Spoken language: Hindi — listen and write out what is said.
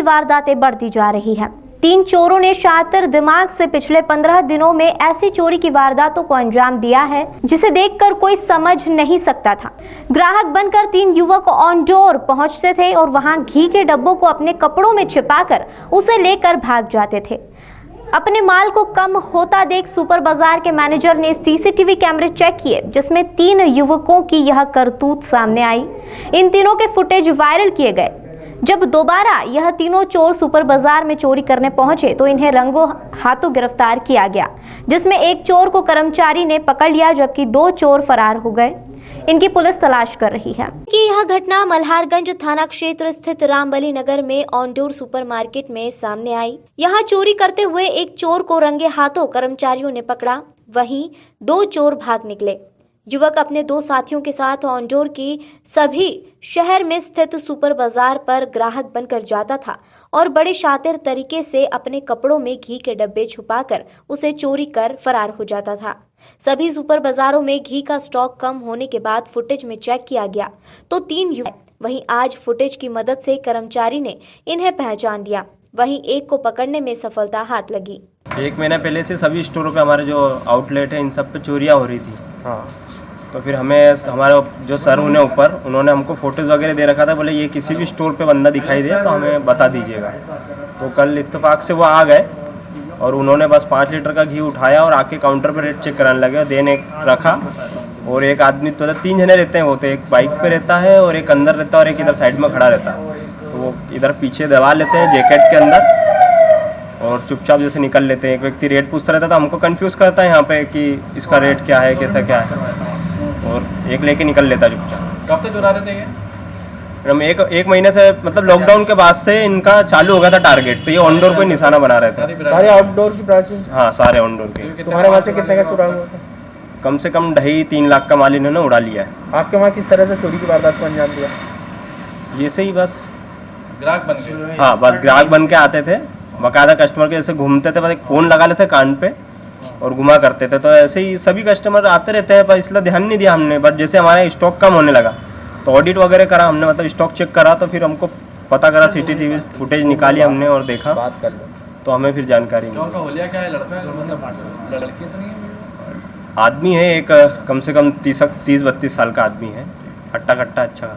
वारदातें बढ़ती जा रही हैं। 3 चोरों ने शातिर दिमाग से पिछले 15 दिनों में ऐसी चोरी की वारदातों को अंजाम दिया है जिसे देखकर कोई समझ नहीं सकता था। ग्राहक बनकर 3 युवक ऑन डोर पहुंचते थे और वहां घी के डब्बों को अपने कपड़ों में छिपाकर उसे लेकर भाग जाते थे। अपने माल को कम होता देख सुपर बाजार के मैनेजर ने सीसीटीवी कैमरे चेक किए, जिसमें 3 युवकों की यह करतूत सामने आई। इन तीनों के फुटेज वायरल किए गए। जब दोबारा यह तीनों चोर सुपर बाजार में चोरी करने पहुंचे तो इन्हें रंगों हाथों गिरफ्तार किया गया, जिसमें एक चोर को कर्मचारी ने पकड़ लिया जबकि 2 चोर फरार हो गए। इनकी पुलिस तलाश कर रही है कि यह घटना मल्हारगंज थाना क्षेत्र स्थित रामबली नगर में ऑनडोर सुपरमार्केट में सामने आई। यहां चोरी करते हुए एक चोर को रंगे हाथों कर्मचारियों ने पकड़ा, वहीं 2 चोर भाग निकले। युवक अपने 2 साथियों के साथ ऑनडोर की सभी शहर में स्थित सुपर बाजार पर ग्राहक बनकर जाता था और बड़े शातिर तरीके से अपने कपड़ों में घी के डब्बे छुपाकर उसे चोरी कर फरार हो जाता था। सभी सुपर बाजारों में घी का स्टॉक कम होने के बाद फुटेज में चेक किया गया तो 3 युवक, वहीं आज फुटेज की मदद से कर्मचारी ने इन्हें पहचान लिया, वहीं एक को पकड़ने में सफलता हाथ लगी। 1 महीना पहले से सभी स्टोरों पे हमारे जो आउटलेट है इन सब पे चोरियां हो रही थी। हाँ, तो फिर हमें हमारे जो सर उन्हें ऊपर उन्होंने हमको फोटोज़ वगैरह दे रखा था, बोले ये किसी भी स्टोर पे बंदा दिखाई दे तो हमें बता दीजिएगा। तो कल इत्तेफाक से वो आ गए और उन्होंने बस 5 लीटर का घी उठाया और आके काउंटर पर रेट चेक कराने लगे। देने रखा और एक आदमी तो 3 जने रहते हैं, वो तो एक बाइक पे रहता है और एक अंदर रहता है और एक इधर साइड में खड़ा रहता है। तो वो इधर पीछे दबा लेते हैं जैकेट के अंदर और चुपचाप जैसे निकल लेते हैं। एक व्यक्ति रेट पूछता रहता था, हमको कंफ्यूज करता है यहाँ पे कि इसका रेट क्या है, कैसा क्या है, और एक लेके निकल लेता चुपचाप। कब से चुरा रहे थे ये? हम एक महीने से, मतलब लॉकडाउन के बाद से इनका चालू हो गया था टारगेट, तो ये ऑनडोर को निशाना बना रहे थे। सारे आउटडोर की ब्रांचेस? हाँ, सारे ऑनडोर के। तुम्हारे वहाँ से कितने का चुरा हुआ था? कम से कम 2.5-3 लाख का माल इन्होंने उड़ा लिया है। आपके वहाँ किस तरह से चोरी की वारदात को अंजाम दिया? ये से ही बस ग्राहक बन के? हाँ, बस ग्राहक बन के आते थे, बाकायदा कस्टमर के जैसे घूमते थे, बस एक फ़ोन लगा लेते कान पे और घुमा करते थे। तो ऐसे ही सभी कस्टमर आते रहते हैं, पर इसलिए ध्यान नहीं दिया हमने। बट जैसे हमारे स्टॉक कम होने लगा तो ऑडिट वगैरह करा हमने, मतलब स्टॉक चेक करा, तो फिर हमको पता करा, सीसीटीवी फुटेज निकाली हमने और देखा, बात कर लो तो हमें फिर जानकारी मिली। उनका होलिया क्या है? लड़का मतलब लड़की तो नहीं है? आदमी है एक, कम से कम 30-32 साल का आदमी है, हट्टा कट्टा अच्छा खासा।